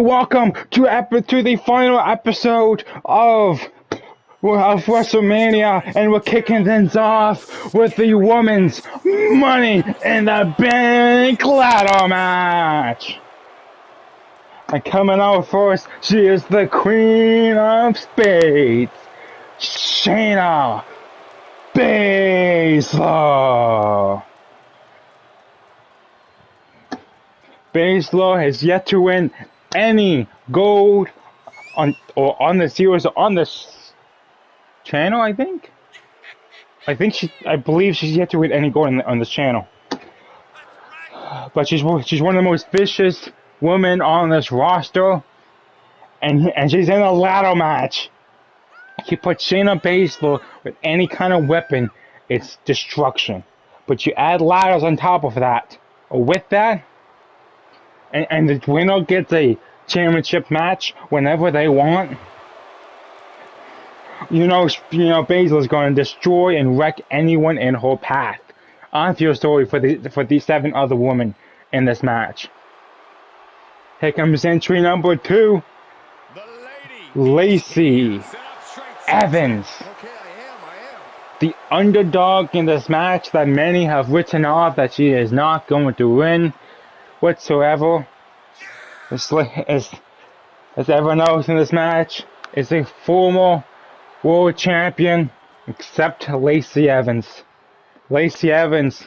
and welcome to the final episode of Wrestlemaina, and we're kicking things off with the Women's Money in the Bank ladder match. And coming out first, she is the Queen of Spades, Shayna Baszler. Baszler has yet to win any gold on the series or on this channel. I believe she's yet to win any gold on this channel. But she's one of the most vicious women on this roster, and she's in a ladder match. You put Shayna Baszler with any kind of weapon, it's destruction. But you add ladders on top of that, or with that, and the winner gets a championship match whenever they want. You know Baszler's going to destroy and wreck anyone in her path. I feel sorry for the 7 other women in this match. Here comes entry number 2, Lacey Evans. The underdog in this match that many have written off that she is not going to win whatsoever. As everyone knows in this match, is a former world champion, except Lacey Evans. Lacey Evans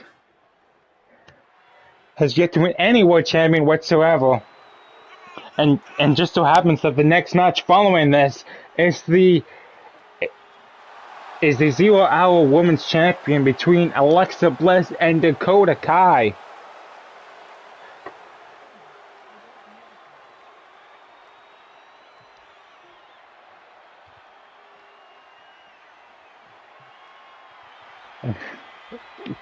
has yet to win any world champion whatsoever. And just so happens that the next match following this is the 0-hour women's champion between Alexa Bliss and Dakota Kai.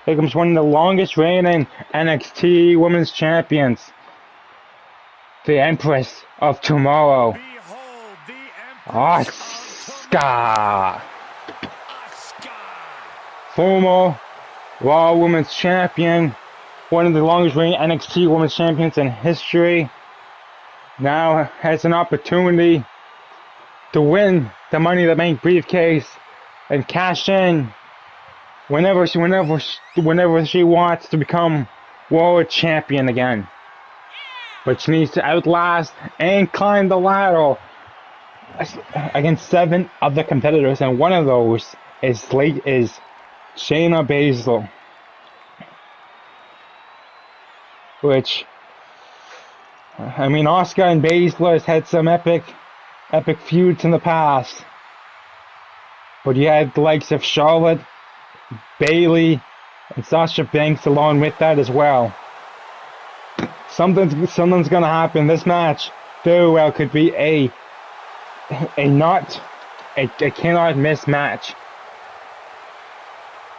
Here comes one of the longest reigning NXT Women's Champions, the Empress of Tomorrow, Asuka. Former Raw Women's Champion, one of the longest reigning NXT Women's Champions in history, now has an opportunity to win the Money in the Bank briefcase and cash in whenever she wants to become world champion again. But she needs to outlast and climb the ladder against 7 other competitors, and one of those is Shayna Baszler. Which, I mean, Asuka and Baszler has had some epic feuds in the past. But you had the likes of Charlotte, Bayley, and Sasha Banks along with that as well. Something's gonna happen. This match very well could be a cannot miss match.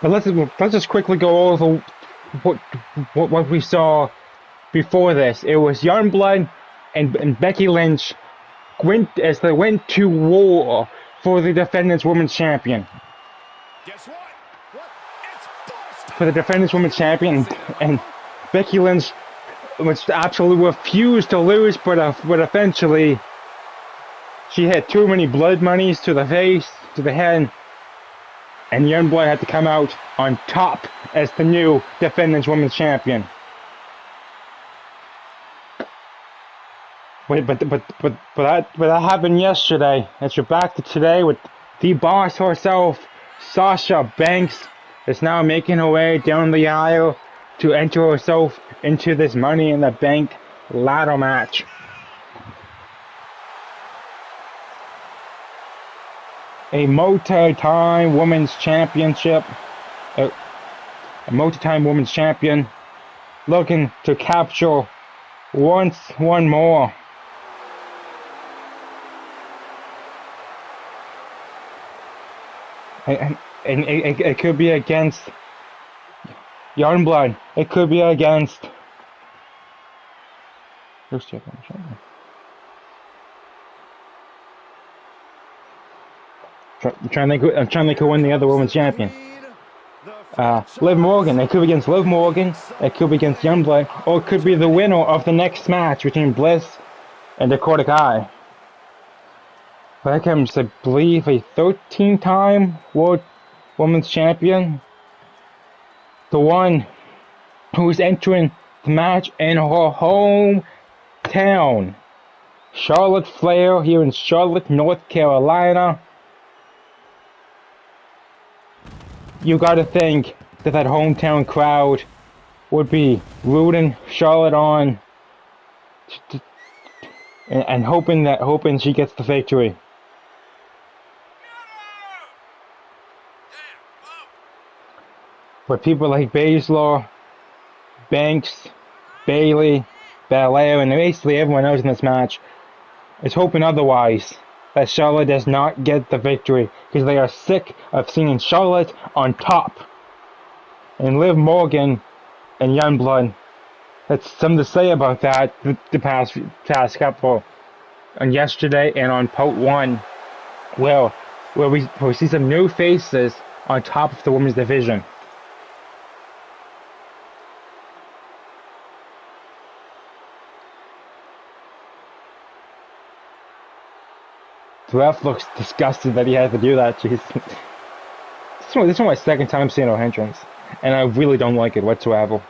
But let's just quickly go over what we saw before this. It was Youngblood and Becky Lynch went to war for the defendant's women's champion. Guess what? For the defendant's women's champion, and Becky Lynch was absolutely refused to lose, but eventually she had too many blood monies to the face, to the head, and Youngblood had to come out on top as the new defendant's women's champion. But that happened yesterday. And you're back to today with the boss herself, Sasha Banks, is now making her way down the aisle to enter herself into this Money in the Bank ladder match. A multi-time women's championship, a multi-time women's champion, looking to capture one more. And it could be against Youngblood. It could be against. Let's check on the show. I'm trying to think who won the other women's champion. Liv Morgan. It could be against Liv Morgan. It could be against Youngblood, or it could be the winner of the next match between Bliss and Dakota Kai. Beckham's, I believe, a 13-time World Women's Champion. The one who's entering the match in her hometown, Charlotte Flair, here in Charlotte, North Carolina. You gotta think that hometown crowd would be rooting Charlotte on and hoping she gets the victory. But people like Baszler, Banks, Bayley, Belair, and basically everyone else in this match is hoping otherwise, that Charlotte does not get the victory, because they are sick of seeing Charlotte on top. And Liv Morgan and Youngblood, that's something to say about that the past couple, on yesterday and on part 1, where we see some new faces on top of the women's division. The ref looks disgusted that he had to do that. Jeez. This is my second time seeing her entrance, and I really don't like it whatsoever.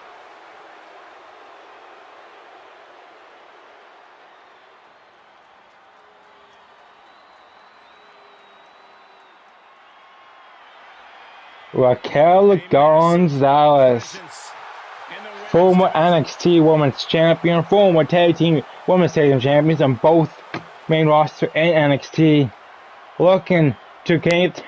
Raquel Gonzalez, former NXT Women's Champion, former Tag Team Women's Tag Team Champions on both main roster and NXT, looking to get.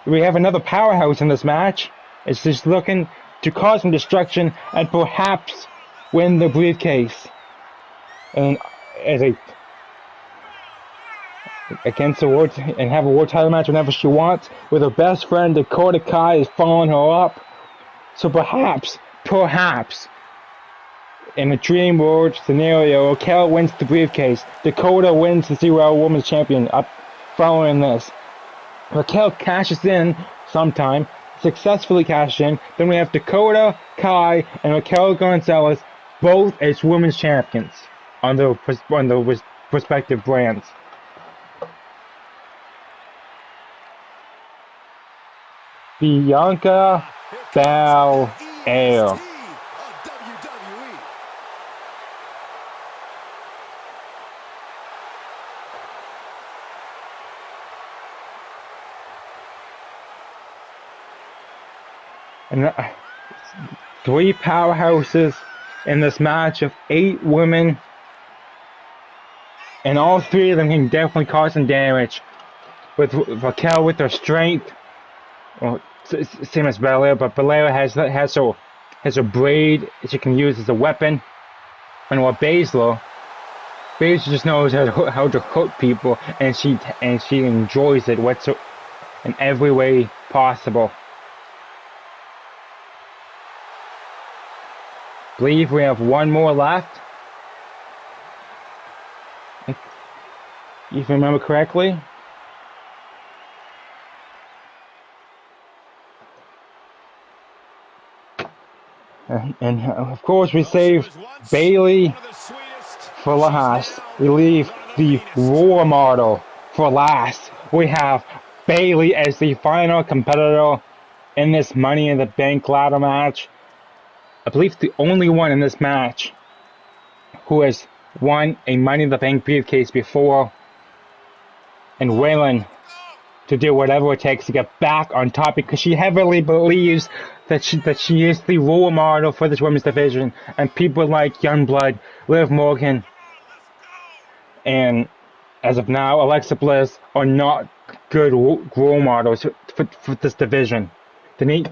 We have another powerhouse in this match. It's just looking to cause some destruction and perhaps win the briefcase. And as a against the world and have a world title match whenever she wants, with her best friend Dakota Kai is following her up. So perhaps in a dream world scenario, Raquel wins the briefcase. Dakota wins the Zero Women's Champion up following this. Raquel cashes in sometime, successfully cashes in. Then we have Dakota Kai and Raquel Gonzalez, both as women's champions on their respective brands. Bianca Belair. And 3 powerhouses in this match of 8 women, and all 3 of them can definitely cause some damage. With Raquel with her strength, well, same as Belair, but Belair has her braid she can use as a weapon, and what Baszler just knows how to hurt people, and she enjoys it in every way possible. I believe we have 1 more left, if you remember correctly. And of course we save Bayley for last. We leave the Raw model for last. We have Bayley as the final competitor in this Money in the Bank ladder match. I believe the only one in this match who has won a Money in the Bank briefcase before, and willing to do whatever it takes to get back on top, because she heavily believes that she is the role model for this women's division, and people like Youngblood, Liv Morgan, and as of now Alexa Bliss are not good role models for this division. They need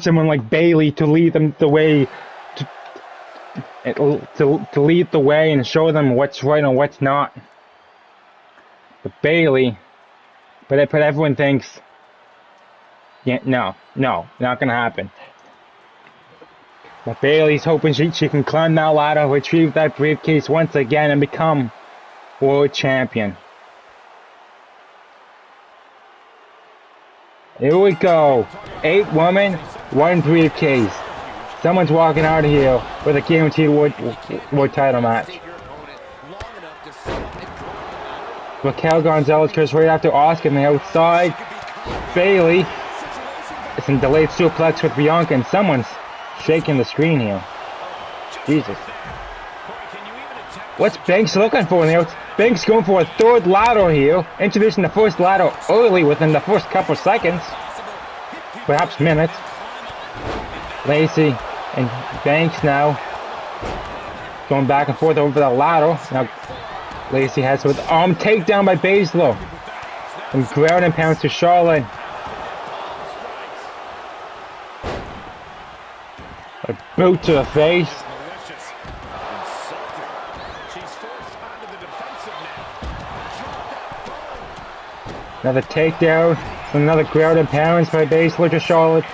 someone like Bayley to lead them the way, to lead the way and show them what's right and what's not. But everyone thinks, yeah, no, not gonna happen. But Bayley's hoping she can climb that ladder, retrieve that briefcase once again, and become world champion. Here we go. 8 women, 1 briefcase. Someone's walking out of here with a guaranteed world title match. Raquel Gonzalez goes right after Asuka on the outside. Bayley is in delayed suplex with Bianca, and someone's shaking the screen here. Jesus. What's Banks looking for in the outside? Banks going for a third ladder here, introducing the first ladder early within the first couple seconds. Perhaps minutes. Lacey and Banks now going back and forth over the ladder. Now Lacey has with arm takedown by Baszler. And ground and pounds to Charlotte. A boot to the face. Another takedown. Another ground and pounds by Baszler to Charlotte.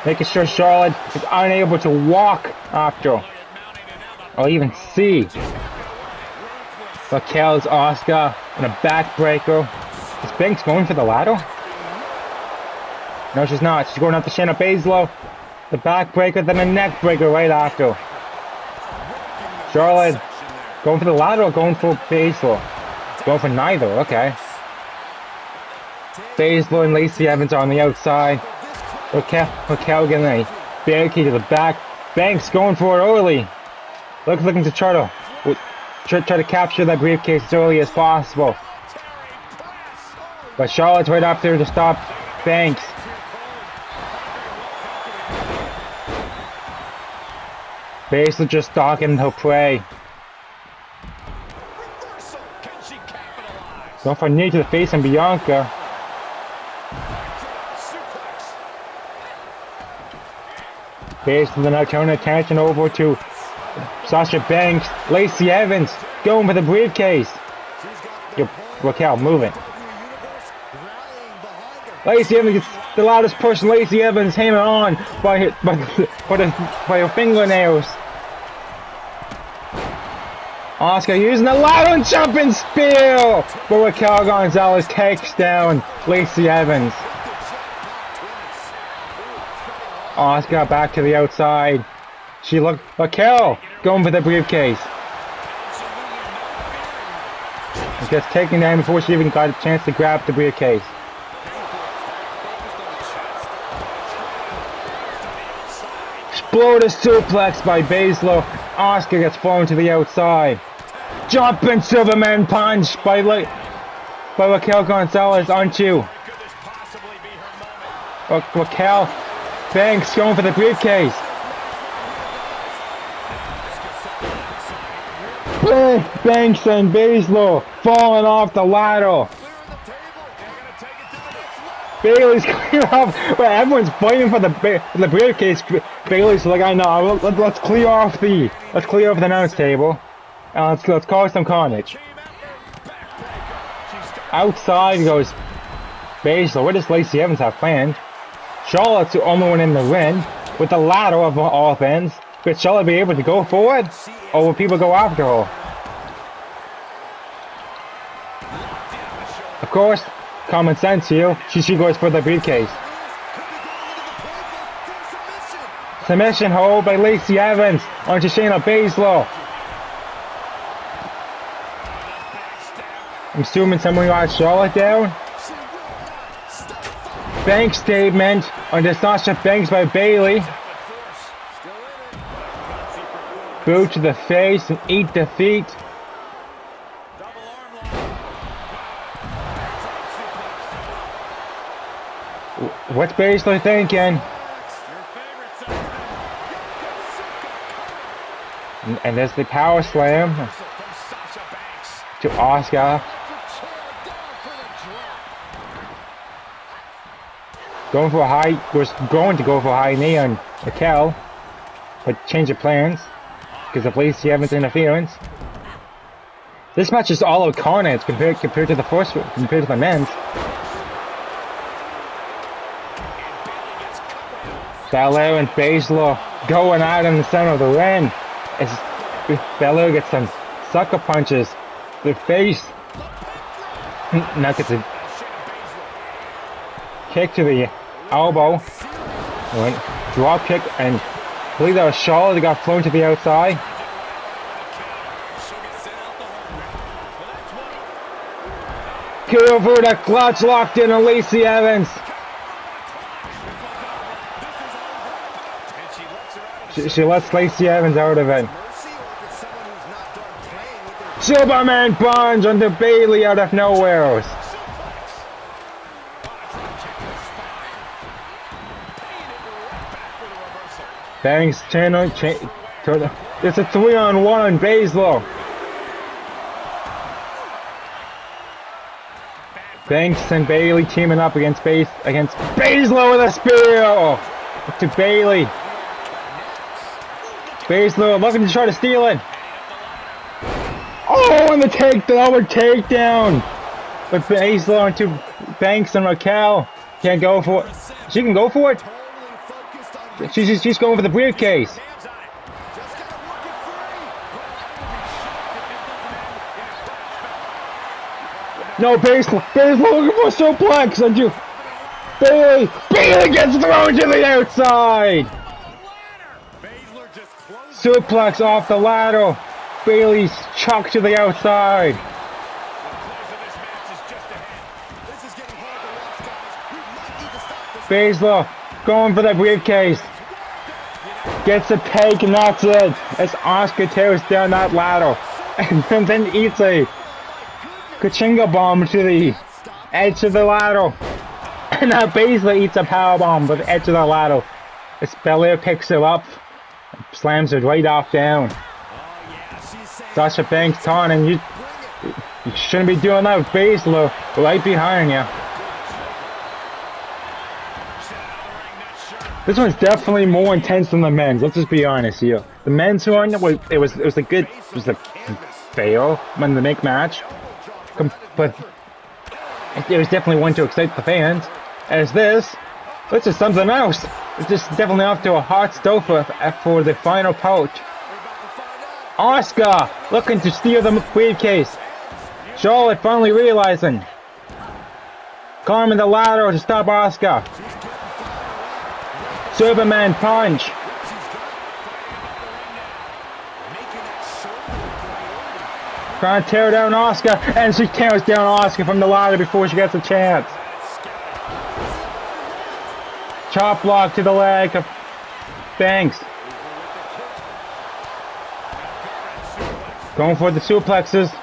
Making sure Charlotte is unable to walk after. Or even see. Raquel's Asuka and a backbreaker. Is Banks going for the ladder? No, she's not. She's going after Shayna Baszler. The backbreaker, then a neck breaker right after. Charlotte going for the ladder or going for Baszler? Going for neither, okay. Baszler and Lacey Evans are on the outside. Raquel getting a barricade to the back. Banks going for it early. Looking to try to capture that briefcase as early as possible. But Charlotte's right up there to stop Banks. Baszler just stalking her prey. Going for a knee to the face on Bianca. Baszler now turning attention over to Sasha Banks. Lacey Evans going for the briefcase. Raquel moving. Lacey Evans gets the loudest push. Lacey Evans hanging on by her fingernails. Asuka using the ladder and jumping spear, but Raquel Gonzalez takes down Lacey Evans. Asuka back to the outside. Raquel going for the briefcase. She gets taken down before she even got a chance to grab the briefcase. Exploder suplex by Baszler. Asuka gets thrown to the outside. Jumping Superman punch by Raquel Gonzalez onto Raquel. Banks going for the briefcase. Banks and Baszler falling off the ladder. Bayley's clear off. Well, everyone's fighting for the briefcase. Bayley's like, I know. Let's clear off the announce table, and let's cause some carnage. Outside goes Baszler. What does Lacey Evans have planned? Charlotte's the only one in the ring with the ladder of all things. Will Charlotte be able to go forward, or will people go after her? Of course, common sense here. She goes for the briefcase. Submission hold by Lacey Evans onto Shayna Baszler. I'm assuming someone got Charlotte down. Bank statement onto Sasha Banks by Bayley. Boot to the face and eat defeat. What's Baszler thinking? And there's the power slam to Asuka. Was going to go for a high knee on Raquel, but change of plans because of Lacey Evans' interference. This match is all out carnage compared to the men's. Belair and Baszler going out in the center of the ring as Belair gets some sucker punches to the face. Now gets a kick to the elbow. Drop kick, and I believe that was Charlotte that got thrown to the outside. Over the clutch locked in on Lacey Evans. She lets Lacey Evans out of it. Superman punch onto Bayley out of nowhere. Banks channel. It's a 3-on-1 Baszler. Banks and Bayley teaming up against Baszler with a spear to Bayley. Baszler looking to try to steal it. Oh, and the takedown. But Baszler into Banks and Raquel can't go for it. She can go for it. She's going for the briefcase. No, Baszler looking for a suplex on you. Bayley gets thrown to the outside. Suplex off the ladder. Bayley's chucked to the outside. Baszler going for the briefcase. Gets a take and that's it. As Asuka tears down that ladder. And then eats a Kachinga bomb to the edge of the ladder. And now Baszler eats a power bomb to the edge of the ladder. As Belair picks her up. Slams her right off down. Sasha Banks taunting, you shouldn't be doing that with Baszler right behind you. This one's definitely more intense than the men's. Let's just be honest here. The men's one, it was a fail when the make match, but it was definitely one to excite the fans. As this is something else. It's just definitely off to a hot stove for the final pouch. Asuka looking to steal the briefcase. Charlotte finally realizing. Climbing the ladder to stop Asuka. Superman punch. Trying to tear down Asuka, and she tears down Asuka from the ladder before she gets a chance. Chop block to the leg of Banks. Going for the suplexes.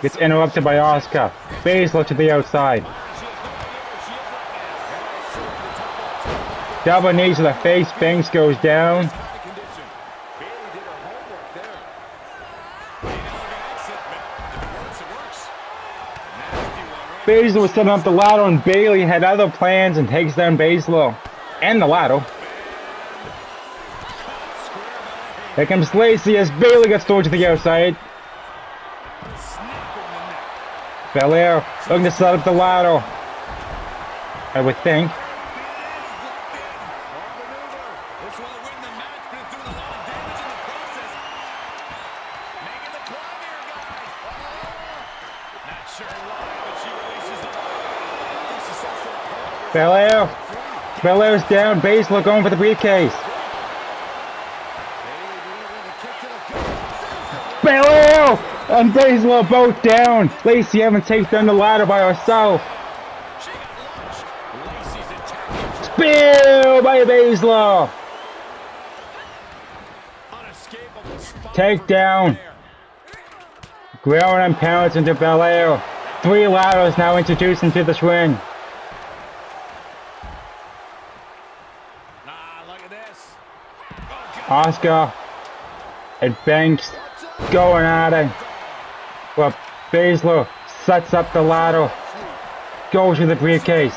Gets interrupted by Asuka. Baszler to the outside. Double knee to the face. Banks goes down. Baszler was setting up the ladder and Bayley had other plans and takes down Baszler and the ladder. Here comes Lacey as Bayley gets thrown to the outside. Belair looking to set up the ladder, I would think. Belair's down. Baszler going for the briefcase. Belair and Baszler both down. Lacey Evans takes down the ladder by herself. Spear by Baszler. Take down. Ground and pounds into Belair. 3 ladders now introduced into this ring. Asuka and Banks going at it. Well, Baszler sets up the ladder. Goes to the briefcase.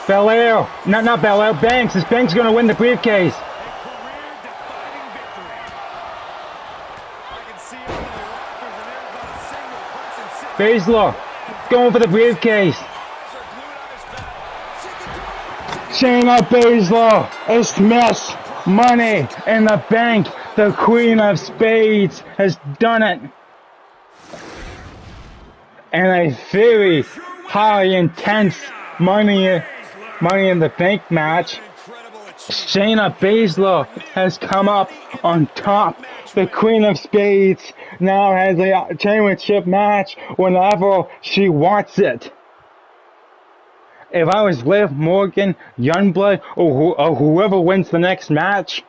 Belair, not Belair, Banks. Is Banks going to win the briefcase? Baszler going for the briefcase. Shayna Baszler is miss. Money in the bank. The Queen of Spades has done it. And a very high, intense Money Money in the Bank match, Shayna Baszler has come up on top. The Queen of Spades now has a championship match whenever she wants it. If I was Liv Morgan, Youngblood, or whoever wins the next match,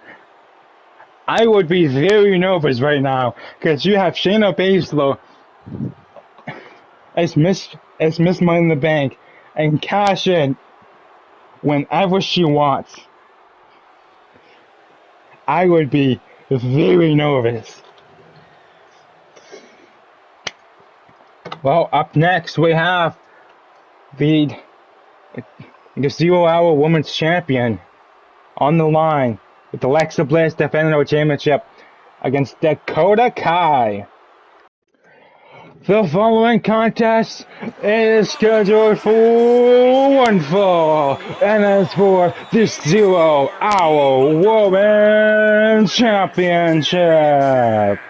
I would be very nervous right now, because you have Shayna Baszler as Miss Money in the Bank and cash in whenever she wants. I would be very nervous. Well, up next we have the 0 Hour Women's Champion on the line with Alexa Bliss defending her championship against Dakota Kai. The following contest is scheduled for one fall, and as for the 0 Hour Women's Championship.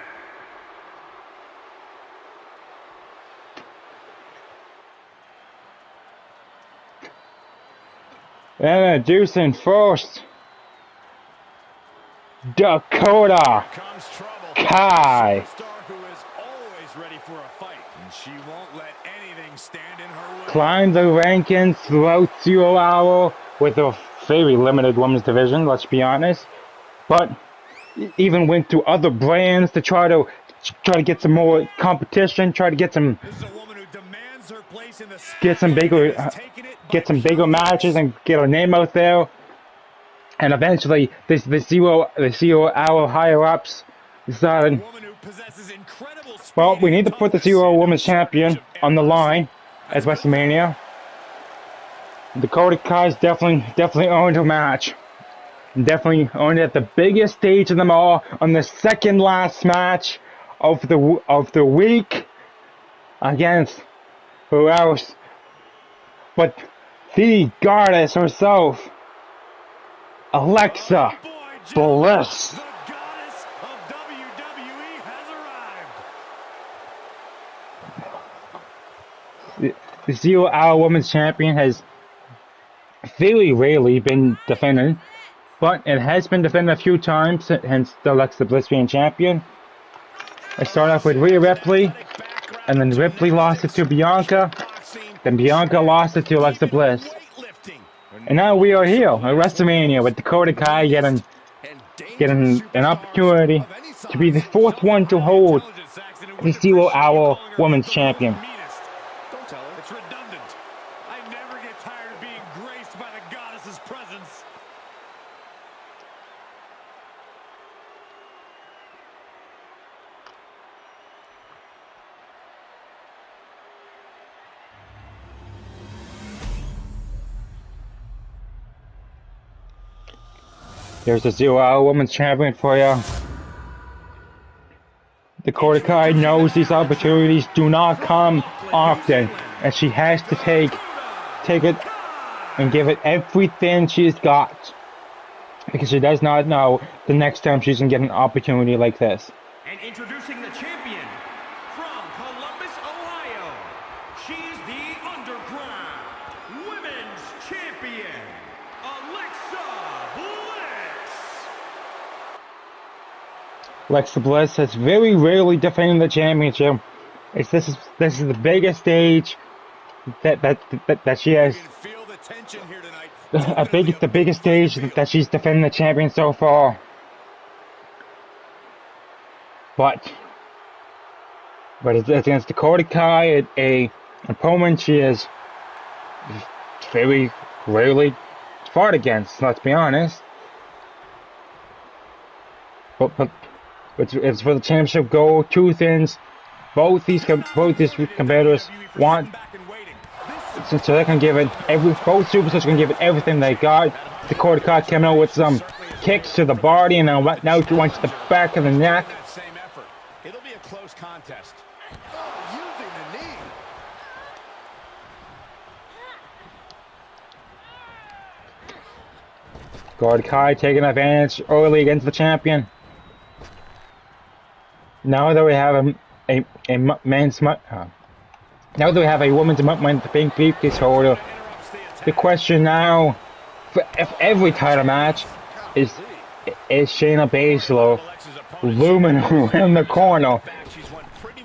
Introducing first, Dakota Kai. Climbed the rankings throughout 0 Hour with a very limited women's division, let's be honest. But even went to other brands to try to get some more competition, try to get some bigger matches and get her name out there. And eventually, the 0 Hour higher ups decided, well, we need to put the 0 Hour Women's Champion on the line at Wrestlemaina. Dakota Kai's definitely earned her match. Definitely earned it at the biggest stage of them all, on the second last match of the week against who else but the goddess herself, Alexa Bliss. The 0 Hour Women's Champion has very rarely been defended, but it has been defended a few times, hence the Alexa Bliss being champion. I start off with Rhea Ripley, and then Ripley lost it to Bianca, then Bianca lost it to Alexa Bliss. And now we are here at WrestleMania with Dakota Kai getting an opportunity to be the fourth one to hold the 0 Hour Women's Champion. It's redundant. I never get tired of being graced by the goddess's presence. There's the 0 Hour Women's Champion for you. Dakota Kai knows these opportunities do not come often, and she has to take it and give it everything she's got, because she does not know the next time she's gonna get an opportunity like this. And introducing the champion from Columbus, Ohio, she's the Underground Women's Champion, Alexa Bliss. Alexa Bliss has very rarely defended the championship. This is the biggest stage that she has. The biggest stage that she's defending the champion so far. But it's against Dakota Kai, a opponent she has very rarely fought against. Let's be honest. But it's for the championship goal. Two things. Both these competitors want, so they can give it both superstars can give it everything they got. Dakota Kai coming out with some kicks to the body, and now one to the back of the neck. It'll be a close contest. Using the knee. Dakota Kai taking advantage early against the champion. Now that we have now that we have a woman's Money in the Bank briefcase holder, The question now, if every title match is Shayna Baszler looming around the corner,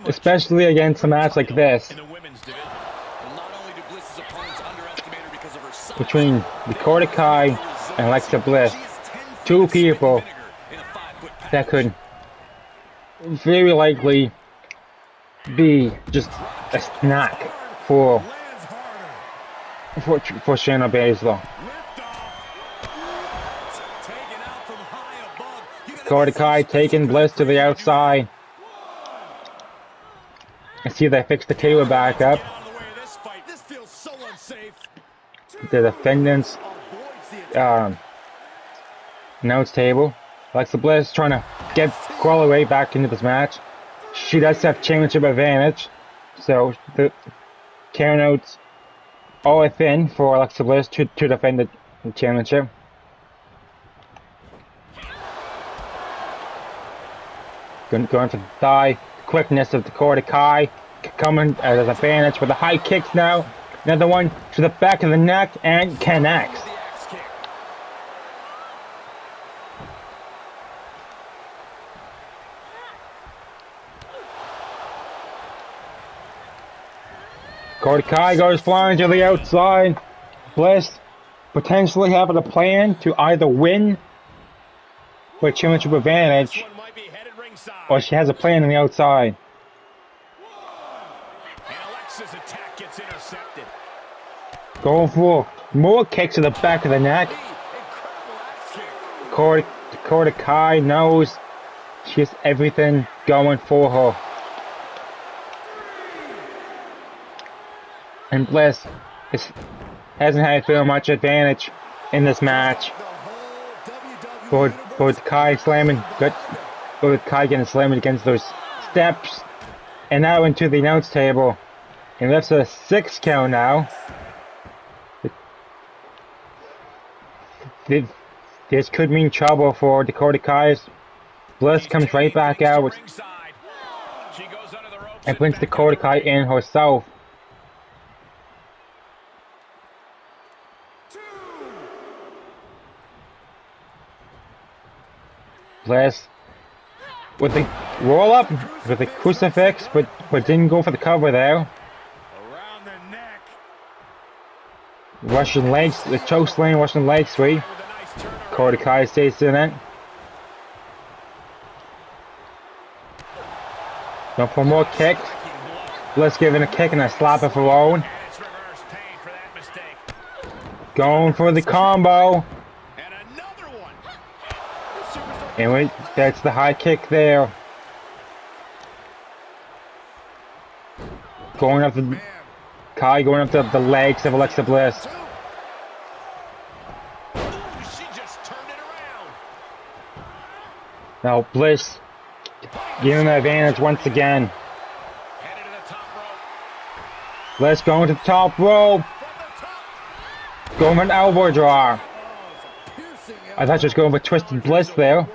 especially against a match like this between Dakota Kai and Alexa Bliss, two people that could very likely be just a snack for Shayna Baszler. Dakota Kai taking Bliss to the outside. I see they fixed the table back up. The defendants announce table. Alexa Bliss trying to get crawl away back into this match. She does have championship advantage, so the countouts all within for Alexa Bliss to defend the championship. Going for the thigh. Quickness of Dakota Kai coming as an advantage with the high kicks now. Another one to the back of the neck and connects. Dakota Kai goes flying to the outside. Bliss potentially having a plan to either win with championship advantage, or she has a plan on the outside. And Alexa's attack gets intercepted. Going for more kicks to the back of the neck. Dakota Kai knows she has everything going for her. And Bliss hasn't had to feel much advantage in this match. But Kai slamming, but Kai getting slammed against those steps. And now into the announce table. And lifts a 6 count now. This could mean trouble for Dakota Kai. Bliss comes right back out and brings Dakota Kai in herself. Bliss with the roll up with the crucifix, but didn't go for the cover there. Around the neck. Russian legs, the choke slam, Russian leg sweep. Dakota Kai stays in it. Going for more kicks. Bliss giving a kick and a slap of her own. Going for the combo. And that's the high kick there. Going up the Kai, going up the legs of Alexa Bliss. Now Bliss giving the advantage once again. Bliss going to the top rope. Going for an elbow draw. I thought she was going for Twisted Bliss there.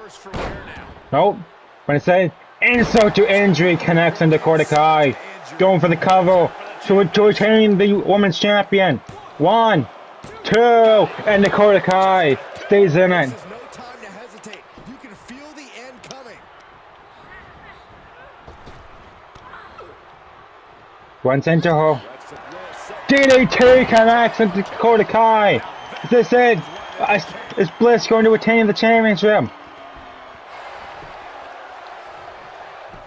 Nope. When I say insult to injury connects on Dakota Kai. Going for the cover to retain the women's champion. 1, 2, and Dakota Kai stays in it. Runs into her. DDT connects on Dakota Kai. Is this it? Is Bliss going to retain the championship?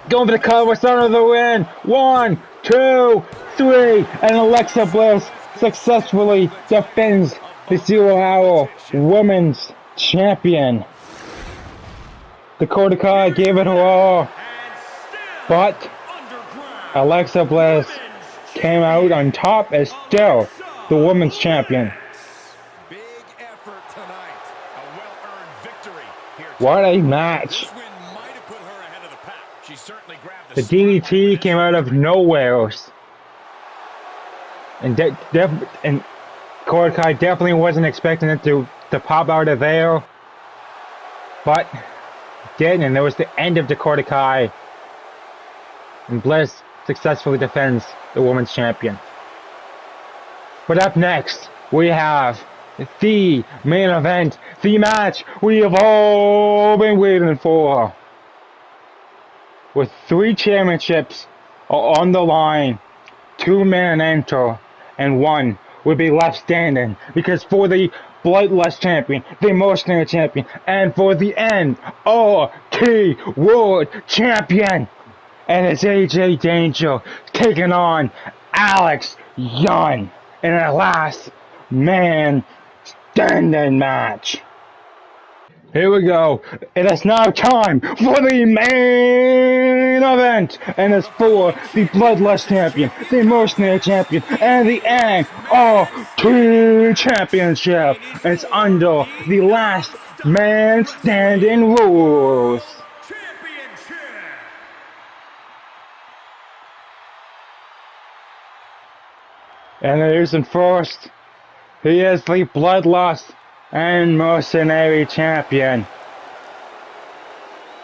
Going for the cover, son of the win. 1, 2, 3, and Alexa Bliss successfully defends the 0 Hour Women's Champion. Dakota Kai gave it her all, but Alexa Bliss came out on top as still the Women's Champion. What a match. The DDT came out of nowhere. And Dakota Kai definitely wasn't expecting it to pop out of there. But it did, and there was the end of Dakota Kai. And Bliss successfully defends the Women's Champion. But up next, we have the main event, the match we have all been waiting for. With 3 championships on the line, 2 men enter, and 1 will be left standing. Because for the Bloodlust Champion, the Mercenary Champion, and for the NRT World Champion, and it's AJ Danger taking on Alex Young in a last man standing match. Here we go. It is now time for the main event, and it's for the Bloodlust Champion, the Mercenary Champion, and the NRT Championship. It's under the last man standing rules. And it isn't first. He is the Bloodlust and Mercenary Champion.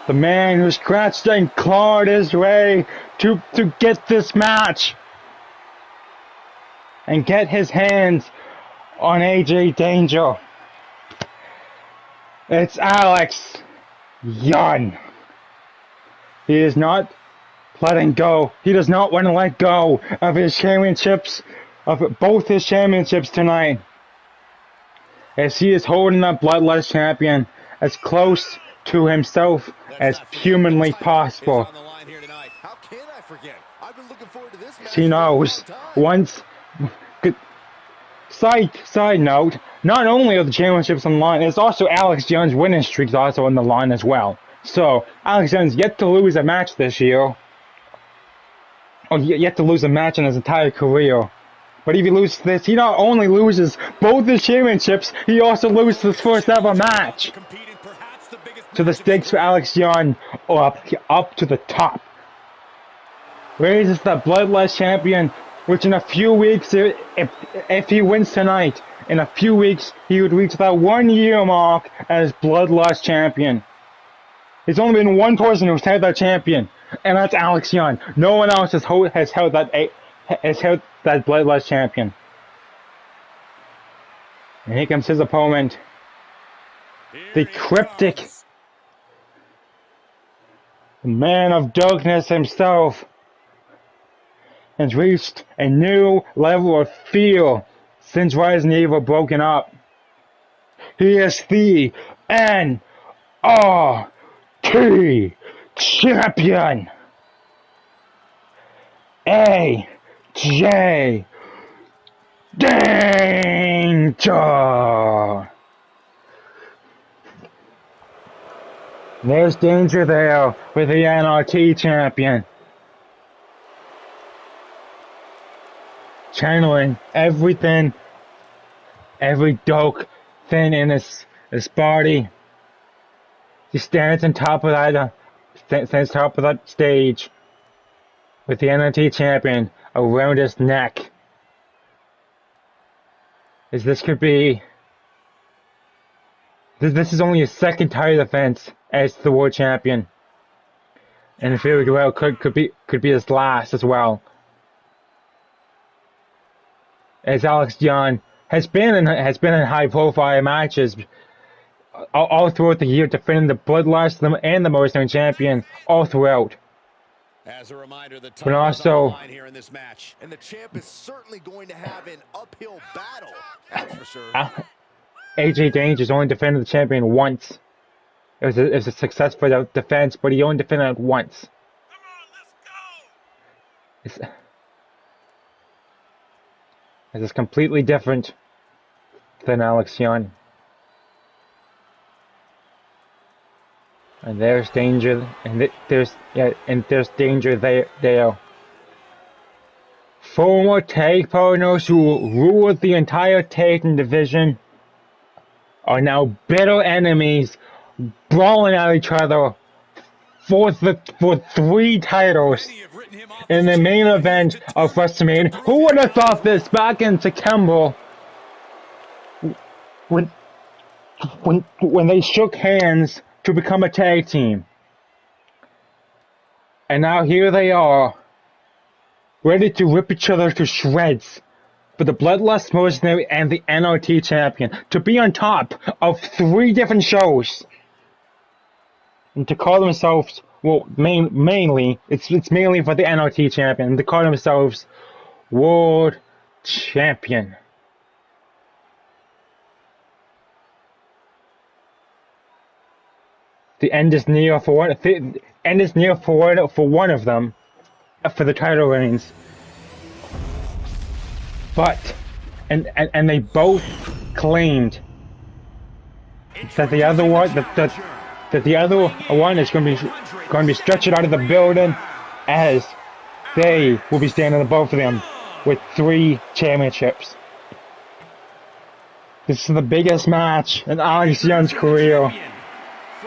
The man who scratched and clawed his way to get this match. And get his hands on AJ Danger. It's Alex Young. He is not letting go. He does not want to let go of his championships, of both his championships tonight, as he is holding the Bloodlust Champion as close to himself as humanly possible. He knows once. Side note, not only are the championships on the line, it's also Alex Young's winning streak is also on the line as well. So Alex Young's yet to lose a match this year, or yet to lose a match in his entire career. But if he loses this, he not only loses both his championships, he also loses his first ever match. So the stakes for Alex Young are up to the top. Raises the Bloodlust Champion, which in a few weeks, if he wins tonight, in a few weeks, he would reach that 1-year mark as Bloodlust Champion. There's only been one person who's held that champion, and that's Alex Young. No one else has held that Bloodlust Champion. And here comes his opponent, the cryptic, the man of darkness himself, has reached a new level of fear since Resident Evil broken up. He is the NRT Champion, AJ Danger. There's Danger there with the NRT Champion, channeling everything, every dark thing in his body. He stands on top of that stage with the NRT Champion around his neck. As this could be, this is only his second title defense as the World Champion, and if it well could be his last as well. As Alex Young has been in high profile matches all throughout the year, defending the Bloodlust and the Mercenary Champion all throughout. As a reminder, the but also, line here in this match, and the champ is certainly going to have an uphill battle. That's for sure. AJ Danger's only defended the champion once. It was a successful defense, but he only defended it once. This is completely different than Alex Young. And there's Danger, and there's Danger there. Former tag partners who ruled the entire tag division are now bitter enemies, brawling at each other for 3 titles in the main event of Wrestlemaina. Who would have thought this back in September when they shook hands to become a tag team? And now here they are, ready to rip each other to shreds for the Bloodlust Mercenary and the NRT Champion to be on top of 3 different shows and to call themselves, well, mainly it's mainly for the NRT Champion, and to call themselves World Champion. The end is near for one. The end is near for one of them, for the title reigns. But, and they both claimed that the other one, that the other one is going to be stretched out of the building, as they will be standing on both of them with 3 championships. This is the biggest match in Alex Young's career.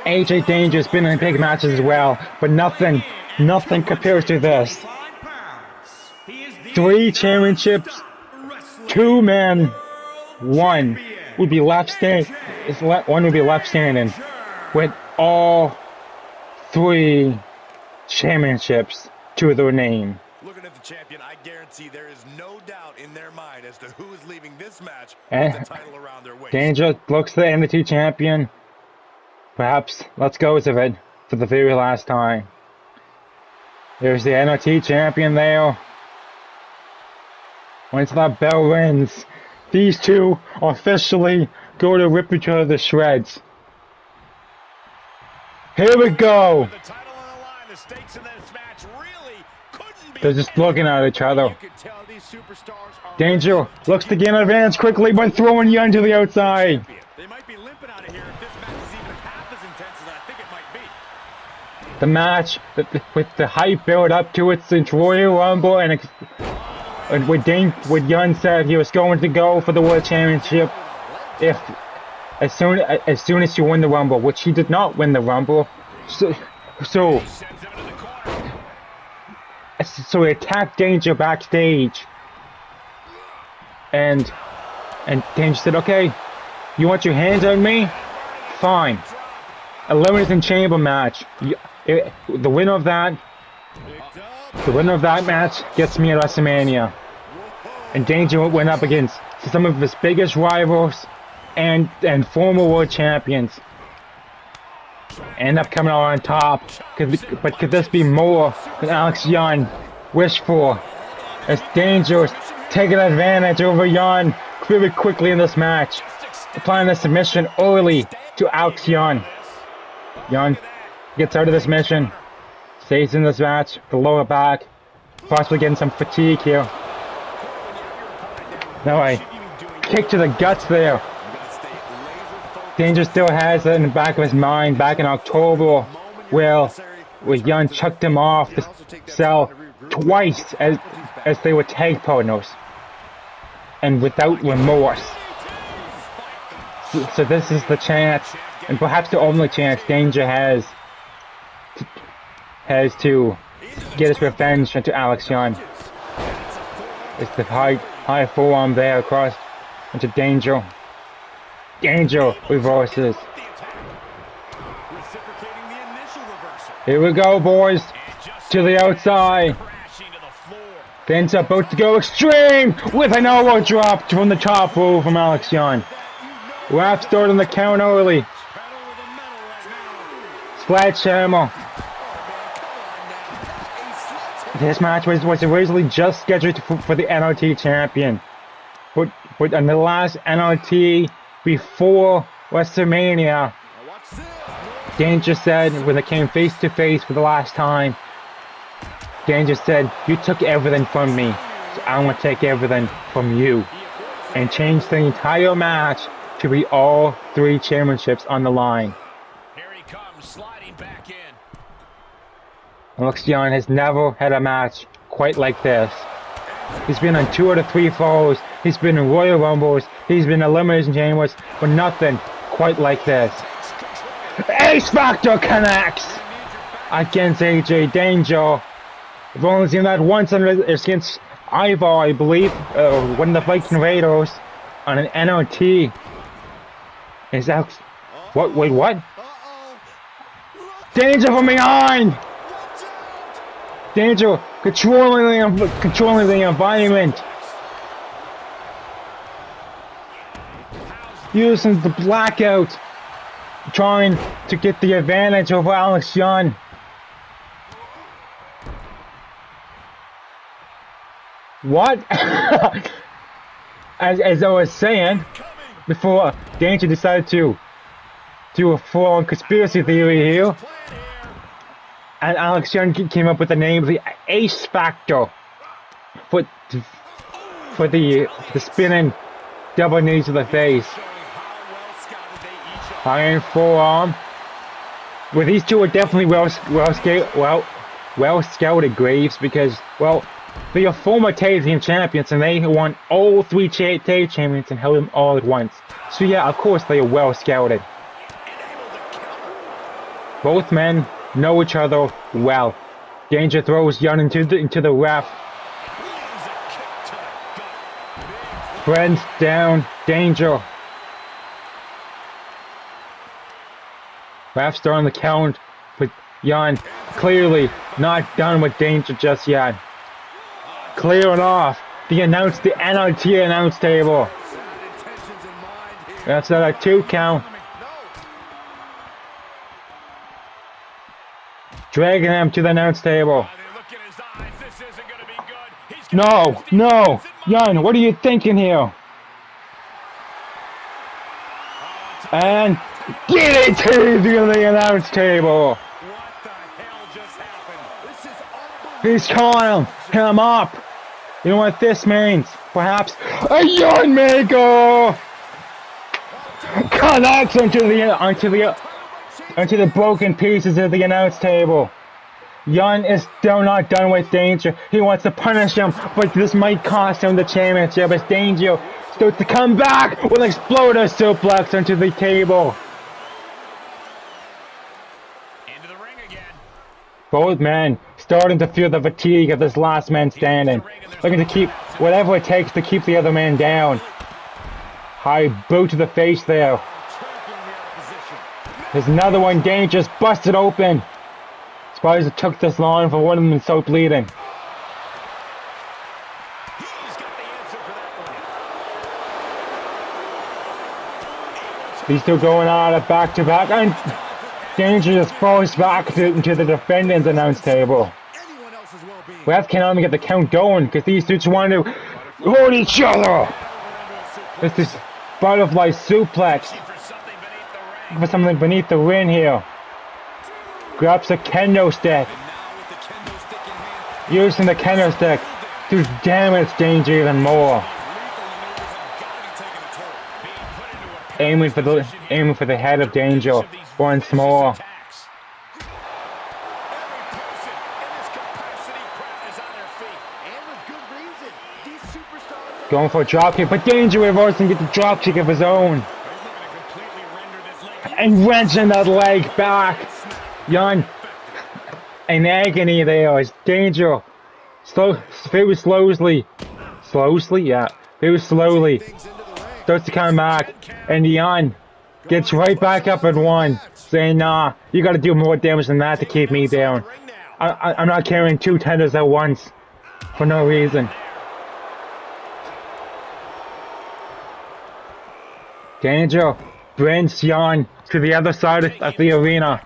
AJ Danger's been in big matches as well, but nothing compares to this. 3 championships, 2 men, one would be left standing. One would be left standing with all 3 championships to their name. Looking at the champion, I guarantee there is no doubt in their mind as to who is leaving this match with the title around their waist. Danger looks the NRT Champion. Perhaps let's go with it for the very last time. There's the NRT Champion there. Once that bell rings, these 2 officially go to rip each other to shreds. Here we go. The title on the line, the stakes in this match really couldn't be. They're just looking at each other. You can tell these superstars are Danger looks to gain advantage quickly by throwing Young to the outside. They might be limping out of here if this match is even half as intense as I think it might be. The match, with the hype build up to it since Royal Rumble, and when Young said he was going to go for the World Championship as soon as he won the Rumble, which he did not win the Rumble, so he attacked Danger backstage, and Danger said, "Okay, you want your hands on me? Fine. Elimination Chamber match. The winner of that match gets me at WrestleMania." And Danger went up against some of his biggest rivals and former world champions. End up coming out on top. But could this be more than Alex Young wished for? As Danger is taking advantage over Young very quickly in this match, applying the submission early to Alex Young. Young gets out of this mission, stays in this match, the lower back, possibly getting some fatigue here. No way. Kick to the guts there. Danger still has it in the back of his mind back in October, where Young chucked him off the cell twice as they were tag partners, and without remorse. So this is the chance, and perhaps the only chance Danger has to get his revenge into Alex Young. It's the high forearm there across into Danger. Danger reverses. Here we go, boys. To the outside. Danger about to go extreme with an elbow drop from the top rope from Alex Young. Rap starting the count early. Sledgehammer. This match was originally just scheduled for the NRT Champion. But on the last NRT before WrestleMania, Danger said, when they came face to face for the last time, Danger said, "You took everything from me, so I want to take everything from you." And changed the entire match to be all 3 championships on the line. Here he comes, sliding back in. Alex Young has never had a match quite like this. He's been on 2 out of 3 falls, he's been in Royal Rumbles, he's been in Elimination Chambers, but nothing quite like this. Ace Factor connects against AJ Danger. I've only seen that once against Ivar, I believe, one of the Viking Raiders on an NRT. Is that... What? Wait, what? Danger from behind! Danger controlling the environment. using the blackout, trying to get the advantage over Alex Young. What? as I was saying before, Danger decided to do a full-on conspiracy theory here, and Alex Young came up with the name of the Ace Factor for the spinning double knee to the face. Iron forearm. Well, these two are definitely well scouted, Graves, because, well, they are former tag team champions and they won all 3 tag champions and held them all at once. So yeah, of course they are well scouted. Both men know each other well. Danger throws Young into the ref. Brent's down. Danger. Ref's starting the count, but Young clearly not done with Danger just yet. Clearing off the NRT announce table. That's at a 2 count. Dragging him to the announce table. No, no, Young, what are you thinking here? And get it to the announce table. He's calling him up. You know what this means? Perhaps a Young Maker connects onto the broken pieces of the announce table. Young is still not done with Danger. He wants to punish him, but this might cost him the championship as Danger starts to come back with an exploder suplex onto the table. Into the ring again. Both men starting to feel the fatigue of this last man standing. Looking to keep whatever it takes to keep the other man down. High boot to the face there. There's another one. Danger's busted open. Surprised it took this long for one of them to start bleeding. These two going at it back to back, and Danger just falls back into the defendant's announce table. Ref can only get the count going because these two just want to hold each other. It's this butterfly suplex for something beneath the ring here. Grabs a kendo stick. Using the kendo stick to damage Danger even more. Aiming for the head of Danger once more. Going for a drop kick, but Danger reversing, get the drop kick of his own. And wrenching that leg back. Young in agony there as Danger very slowly starts to come back, and Young gets right back up at one, saying, nah, you gotta do more damage than that to keep me down. I'm not carrying 2 tenders at once for no reason. Danger brings Young to the other side of the arena.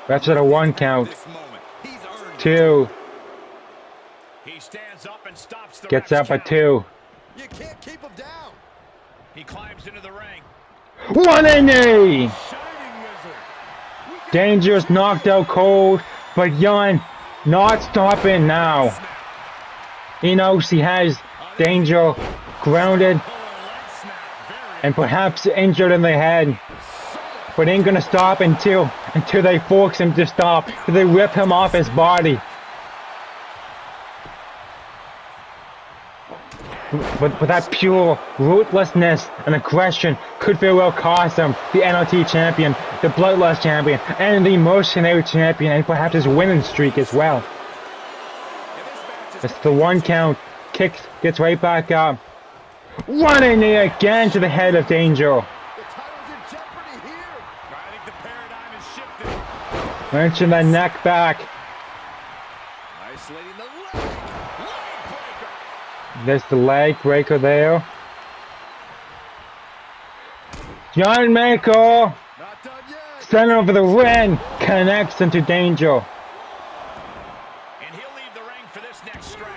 That's at a 1 count. 2. Gets up at 2. You can't keep him down. He climbs into the ring. 180. Danger's knocked out cold, but Young not stopping now. He knows he has Danger grounded and perhaps injured in the head, but ain't gonna stop until they force him to stop, until they rip him off his body. But that pure ruthlessness and aggression could very well cost him the NRT Champion, the Bloodlust Champion, and the Mercenary Champion, and perhaps his winning streak as well. It's the 1 count. Kicks, gets right back up. Running there again to the head of Danger. Wrenching the neck back. There's the leg breaker there. John Michael, Not done yet. center of the ring, connects into Danger. And he'll leave the ring for this next stretch.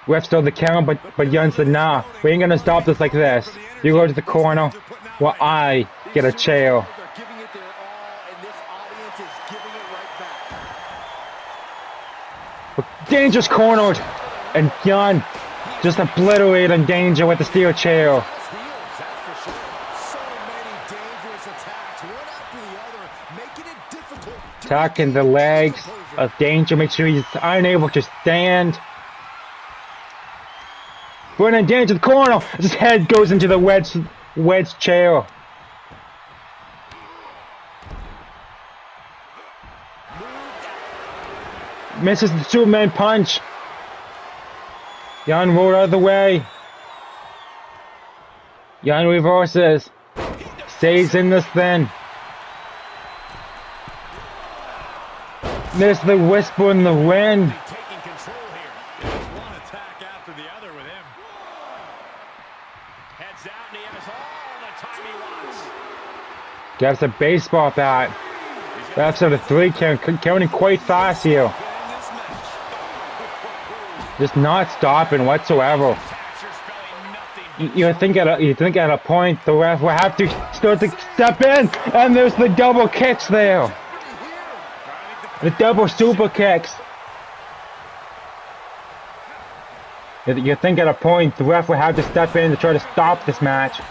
Ref stole the count, but Young said, nah, we ain't gonna stop this like this. You go to the corner, while I get a chair. They're giving it their all, and this audience is giving it right back. Danger's cornered, and Young just obliterated Danger with the steel chair. That's for sure. So many dangerous attacks, one after the other, making it difficult. Attacking the legs of Danger, make sure he's unable to stand. Running Danger to the corner, his head goes into the wedge chair. Misses the Superman punch. Jan rolled out of the way. Jan reverses. Stays in this then. There's the whisper in the wind. Taking control here. It's one attack after the other with him. Heads out, and he has all the time he wants. Grabs a baseball bat. That's out of 3 count, counting quite fast here. Just not stopping whatsoever. Attacks are spelling nothing. You think at a point the ref will have to start to step in, and there's the double kicks there. The double super kicks. You think at a point the ref will have to step in to try to stop this match.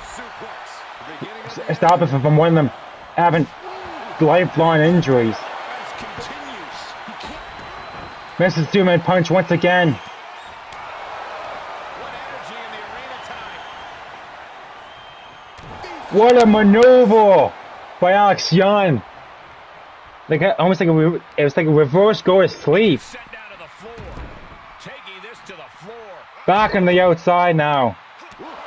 Stop it from one of them having lifelong injuries. Misses Superman punch once again. What a maneuver by Alex Young! Like almost like it was like a reverse go to sleep. Sent down to the floor. Taking this to the floor. Back on the outside now.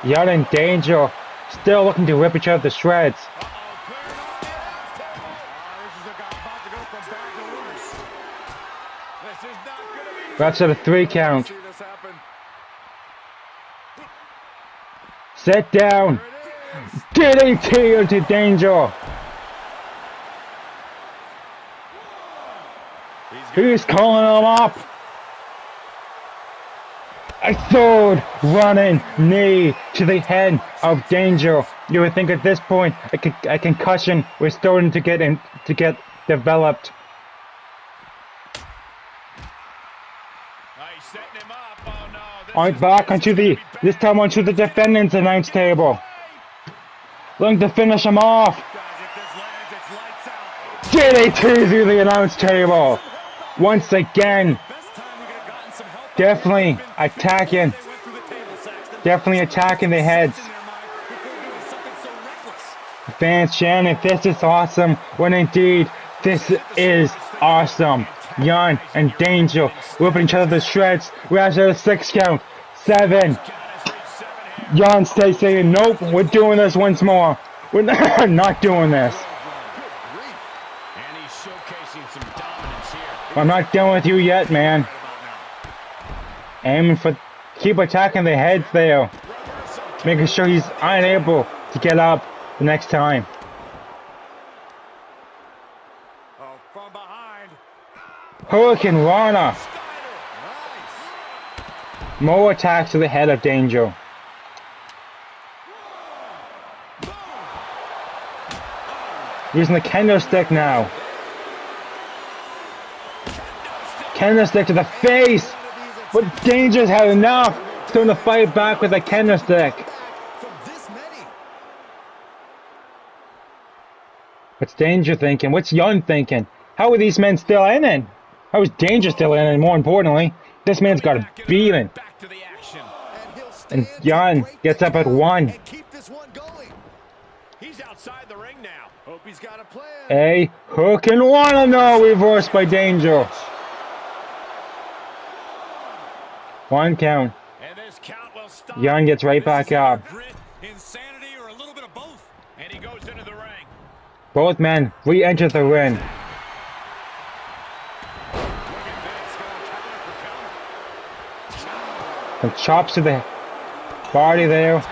Young in danger, still looking to rip each other to shreds. That's at a 3 count. Sit down. DDT into Danger. He's calling him up. A third running knee to the head of Danger. You would think at this point a concussion was starting to get developed. On back onto this time onto the defendant's announce table. Looking to finish him off. DDT through the announce table. Once again. Definitely attacking the heads. Fans chanting, this is awesome, when indeed, this is awesome. Young and Danger whipping each other to shreds. We're at a 6 count. 7. Young stays saying, nope, we're doing this once more. We're not doing this. I'm not done with you yet, man. Aiming for, keep attacking the heads there. Making sure he's unable to get up the next time. Hurricane Rana. More attacks to the head of Danger. Using the kendo stick now. Kendo stick to the face. But Danger's had enough. Starting to fight back with a kendo stick. What's Danger thinking? What's Young thinking? How are these men still in it? How is Danger still in it? And more importantly, this man's got a beating. And Young gets up at 1. He's outside the ring now. Hope he's got a plan. A hook and one, no, reversed by Danger. 1 count. And this count will stop. Young gets right back up. Insanity or a little bit of both. And he goes into the ring. Both men re-enter the ring. And chops to the body there.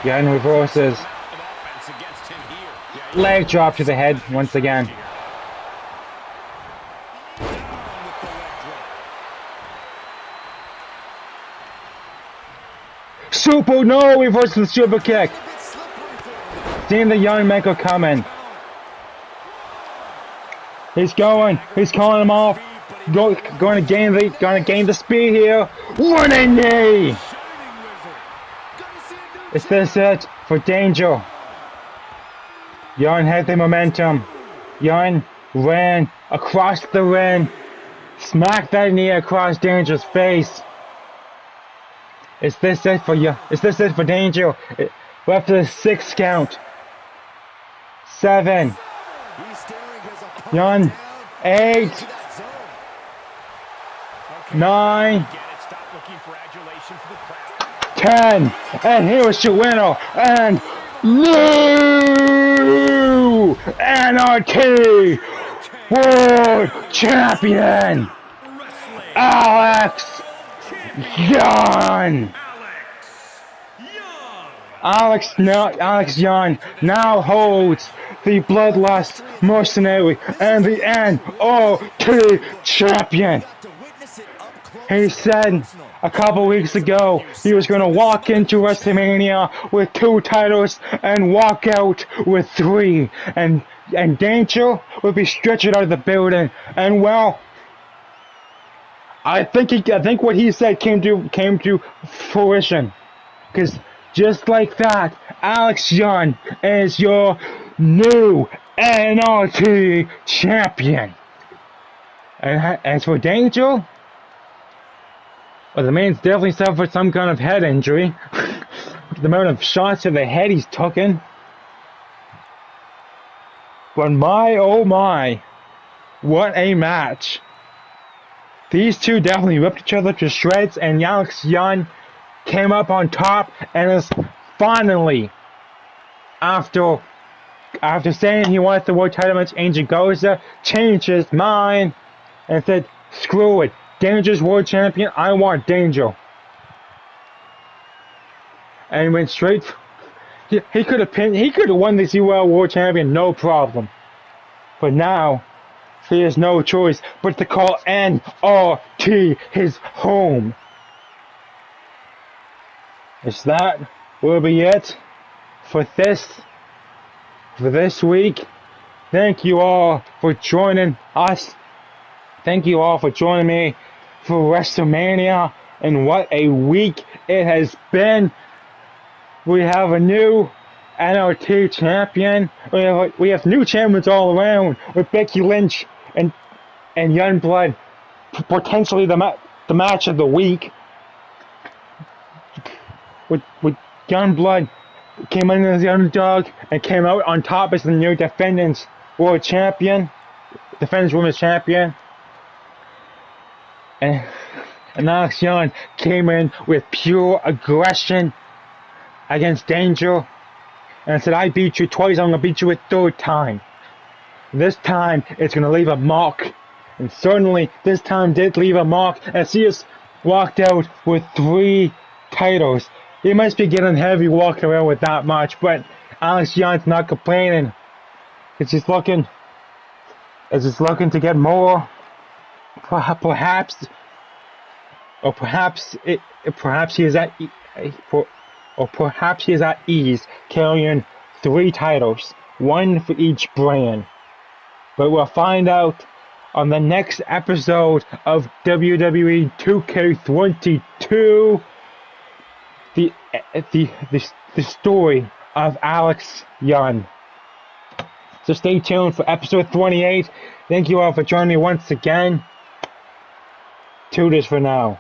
Again, reverses. Leg drop to the head once again. Super, no, reverses the super kick. Seeing the young Michael coming. He's calling him off. Going to gain the speed here. Running knee. Is this it for Danger? Jan had the momentum. Jan ran across the ring. Smacked that knee across Danger's face. Is this it for you? Is this it for Danger? We're up to the 6 count. 7. Jan. 8. 9. 10. And here's your winner. And new NRT World Champion, Alex Young. Alex Young now holds the Bloodlust, Mercenary, and the NRT Champion. He said a couple weeks ago he was going to walk into Wrestlemaina with 2 titles and walk out with 3, and Danger would be stretched out of the building. And well, I think what he said came to fruition, because just like that, Alex Young is your new NRT Champion. And as for Danger, well, the man's definitely suffered some kind of head injury. The amount of shots to the head he's taken. But my oh my, what a match. These two definitely ripped each other to shreds, and Alex Young came up on top and is finally, after saying he wanted the world title match, Angel Garza changed his mind and said, screw it. Danger's world champion. I want Danger. And went straight. He could have won this UL world champion, no problem. But now he has no choice but to call NRT his home. Is that will be it for this week. Thank you all for joining us. Thank you all for joining me for WrestleMania, and what a week it has been. We have a new NRT champion. We have new champions all around, with Becky Lynch and Youngblood potentially the match of the week. With Youngblood came in as the underdog and came out on top as the new defendants women's champion. And Alex Young came in with pure aggression against Danger and said, I beat you twice, I'm going to beat you a 3rd time. This time, it's going to leave a mark. And certainly, this time did leave a mark, as he has walked out with 3 titles. He must be getting heavy walking around with that much, but Alex Young's not complaining. It's just looking to get more. Perhaps he is at ease carrying 3 titles, 1 for each brand. But we'll find out on the next episode of WWE 2K22 the story of Alex Young. So stay tuned for episode 28. Thank you all for joining me once again. Toodles for now.